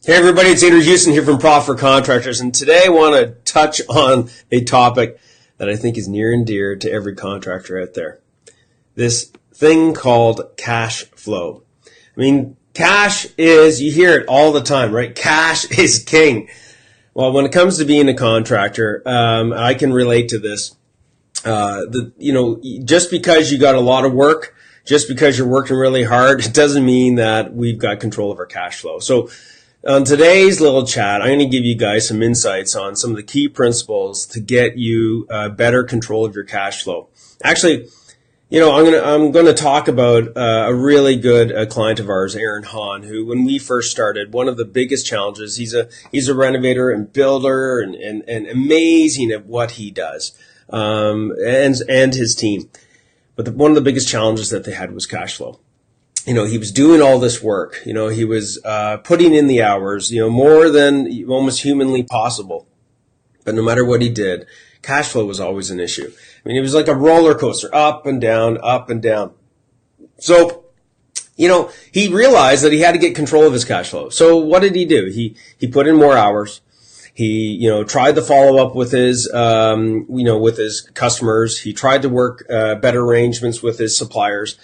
Hey everybody, it's Andrew Houston here from Profit for Contractors, and today I want to touch on a topic that I think is near and dear to every contractor out there. This thing called cash flow. I mean, cash is, you hear it all the time, right? Cash is king. Well, when it comes to being a contractor, I can relate to this. Just because you got a lot of work, just because you're working really hard, it doesn't mean that we've got control of our cash flow. So on today's little chat, I'm going to give you guys some insights on some of the key principles to get you better control of your cash flow. Actually, I'm going to talk about a really good client of ours, Aaron Hahn, who, when we first started, one of the biggest challenges, he's a renovator and builder and amazing at what he does, and his team. But one of the biggest challenges that they had was cash flow. He was doing all this work. He was putting in the hours, more than almost humanly possible. But no matter what he did, cash flow was always an issue. I mean, it was like a roller coaster, up and down, up and down. So, he realized that he had to get control of his cash flow. So what did he do? He put in more hours. He, tried to follow up with his, with his customers. He tried to work better arrangements with his suppliers.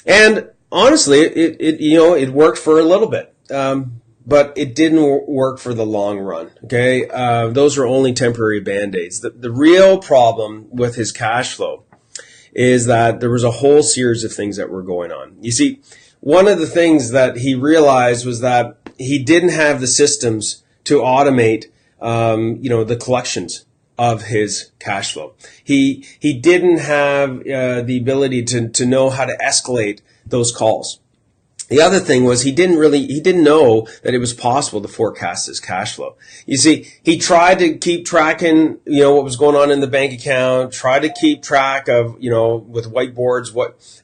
And honestly, it worked for a little bit, but it didn't work for the long run. Okay, those are only temporary band-aids. The real problem with his cash flow is that there was a whole series of things that were going on. You see, one of the things that he realized was that he didn't have the systems to automate, the collections of his cash flow. He didn't have the ability to know how to escalate those calls. The other thing was he didn't know that it was possible to forecast his cash flow. You see, he tried to keep tracking, what was going on in the bank account, tried to keep track of, with whiteboards,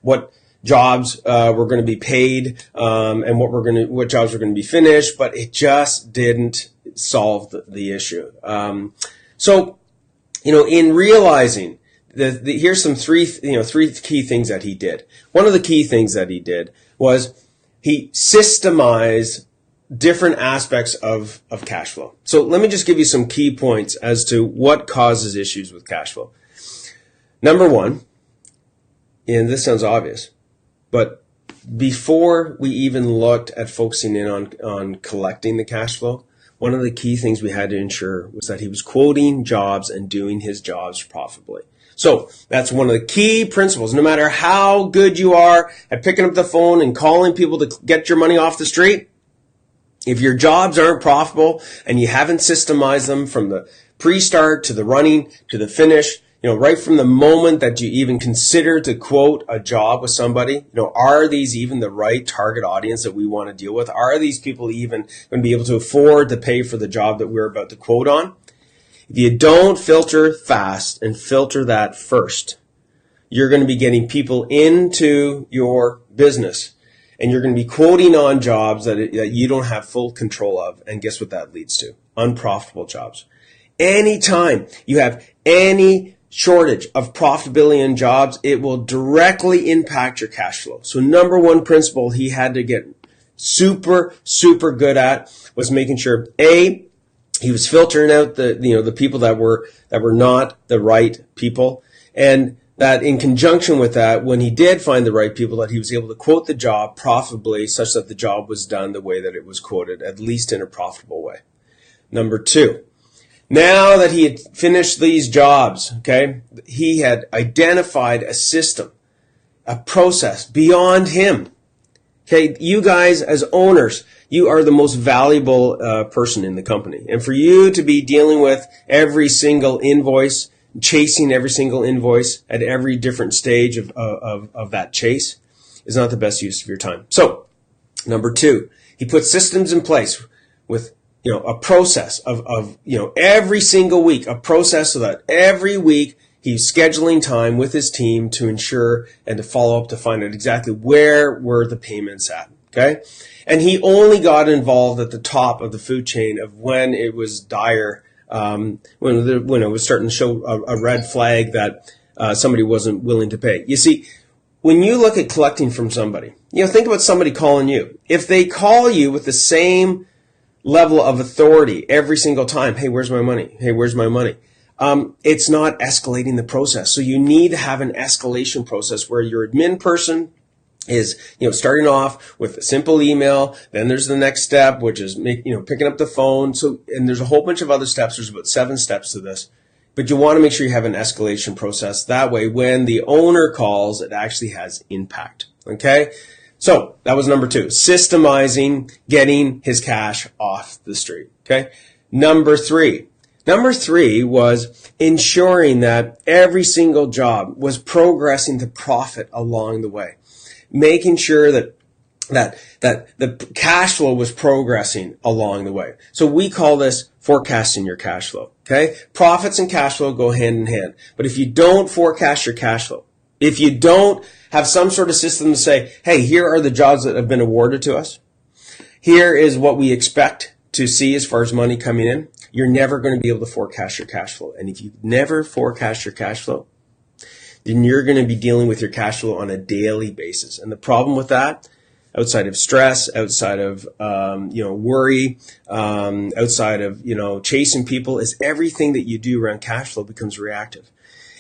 what jobs were going to be paid, and what jobs were going to be finished, but it just didn't solve the issue. So, in realizing here's some three key things that he did. One of the key things that he did was he systemized different aspects of cash flow. So let me just give you some key points as to what causes issues with cash flow. Number one, and this sounds obvious, but before we even looked at focusing in on collecting the cash flow, one of the key things we had to ensure was that he was quoting jobs and doing his jobs profitably. So that's one of the key principles. No matter how good you are at picking up the phone and calling people to get your money off the street, if your jobs aren't profitable and you haven't systemized them from the pre-start to the running to the finish, right from the moment that you even consider to quote a job with somebody, are these even the right target audience that we want to deal with? Are these people even going to be able to afford to pay for the job that we're about to quote on? If you don't filter fast and filter that first, you're going to be getting people into your business and you're going to be quoting on jobs that you don't have full control of. And guess what that leads to? Unprofitable jobs. Anytime you have any shortage of profitability in jobs, it will directly impact your cash flow. So number one principle he had to get super, super good at was making sure, he was filtering out the people that were not the right people, and that in conjunction with that, when he did find the right people, that he was able to quote the job profitably such that the job was done the way that it was quoted, at least in a profitable way. Number two, now that he had finished these jobs, okay, he had identified a system, a process beyond him. Okay, you guys as owners, you are the most valuable person in the company. And for you to be dealing with every single invoice, chasing every single invoice at every different stage of that chase is not the best use of your time. So, number two, he put systems in place with, a process of every single week, a process so that every week he's scheduling time with his team to ensure and to follow up to find out exactly where were the payments at. Okay. And he only got involved at the top of the food chain of when it was dire, when it was starting to show a red flag that somebody wasn't willing to pay. You see, when you look at collecting from somebody, think about somebody calling you. If they call you with the same level of authority every single time. Hey, where's my money? Hey, where's my money? It's not escalating the process. So you need to have an escalation process where your admin person is, starting off with a simple email. Then there's the next step, which is picking up the phone. So, and there's a whole bunch of other steps. There's about 7 steps to this, but you want to make sure you have an escalation process. That way, when the owner calls, it actually has impact. Okay. So that was number 2, systemizing, getting his cash off the street. Okay. Number three was ensuring that every single job was progressing to profit along the way, making sure that the cash flow was progressing along the way. So we call this forecasting your cash flow. Okay. Profits and cash flow go hand in hand. But if you don't forecast your cash flow, if you don't have some sort of system to say, hey, here are the jobs that have been awarded to us, here is what we expect to see as far as money coming in, you're never going to be able to forecast your cash flow. And if you never forecast your cash flow, then you're going to be dealing with your cash flow on a daily basis. And the problem with that, outside of stress, outside of worry, outside of chasing people, is everything that you do around cash flow becomes reactive.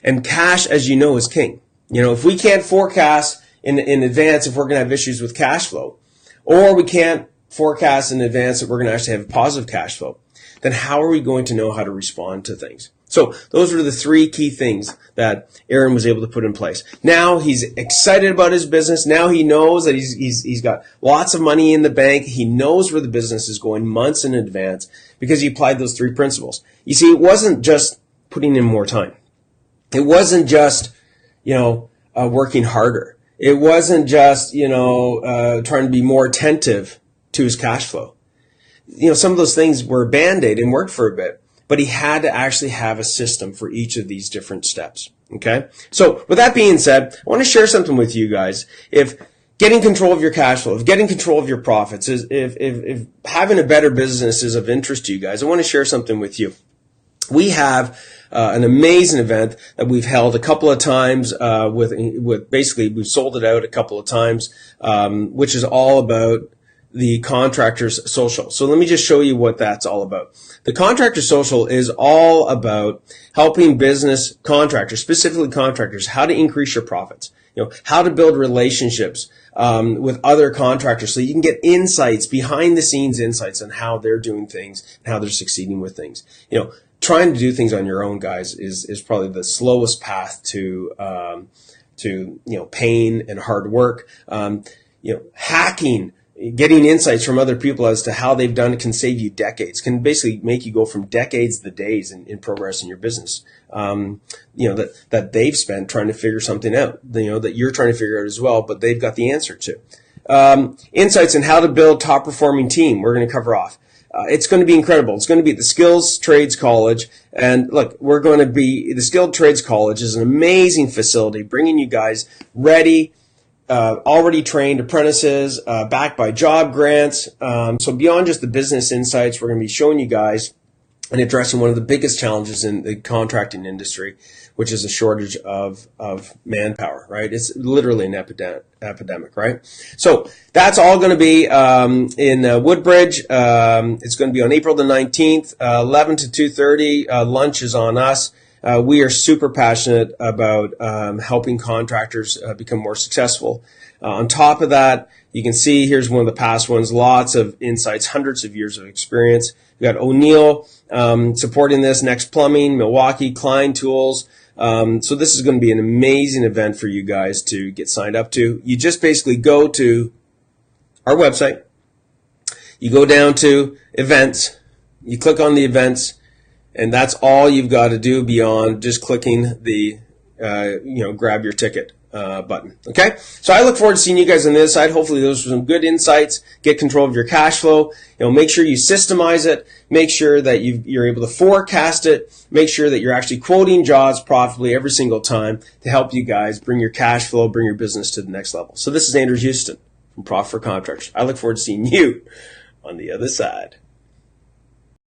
And cash, as you know, is king. If we can't forecast in advance if we're going to have issues with cash flow, or we can't forecast in advance that we're going to actually have positive cash flow, then how are we going to know how to respond to things? So those are the 3 key things that Aaron was able to put in place. Now he's excited about his business. Now he knows that he's got lots of money in the bank. He knows where the business is going months in advance because he applied those 3 principles. You see, it wasn't just putting in more time. It wasn't just working harder. It wasn't just, trying to be more attentive to his cash flow. Some of those things were Band-Aid and worked for a bit, but he had to actually have a system for each of these different steps. Okay. So with that being said, I want to share something with you guys. If getting control of your cash flow, if getting control of your profits is, if having a better business is of interest to you guys, I want to share something with you. We have an amazing event that we've held a couple of times with basically we've sold it out a couple of times, which is all about the Contractors Social. So let me just show you what that's all about. The Contractors Social is all about helping business contractors, specifically contractors, how to increase your profits, how to build relationships with other contractors so you can get insights, behind the scenes insights on how they're doing things and how they're succeeding with things. Trying to do things on your own, guys, is probably the slowest path to pain and hard work. Hacking, getting insights from other people as to how they've done it can save you decades, can basically make you go from decades to days in progress in your business. That they've spent trying to figure something out, that you're trying to figure out as well, but they've got the answer to. Insights on how to build top performing team, we're going to cover off. It's going to be incredible. It's going to be at the Skills Trades College. And look, the Skilled Trades College is an amazing facility, bringing you guys ready, already trained apprentices, backed by job grants. So beyond just the business insights, we're going to be showing you guys and addressing one of the biggest challenges in the contracting industry, which is a shortage of manpower, right? It's literally an epidemic, right? So that's all going to be in Woodbridge. It's going to be on April the 19th, 11 to 2:30. Lunch is on us. We are super passionate about helping contractors become more successful. On top of that, you can see here's one of the past ones, lots of insights, hundreds of years of experience. We've got O'Neill supporting this, Next Plumbing, Milwaukee, Klein Tools. So this is going to be an amazing event for you guys to get signed up to. You just basically go to our website. You go down to events. You click on the events. And that's all you've got to do beyond just clicking the, grab your ticket button. Okay? So I look forward to seeing you guys on this side. Hopefully those are some good insights. Get control of your cash flow. Make sure you systemize it. Make sure that you're able to forecast it. Make sure that you're actually quoting jobs profitably every single time to help you guys bring your cash flow, bring your business to the next level. So this is Andrew Houston from Profit for Contractors. I look forward to seeing you on the other side.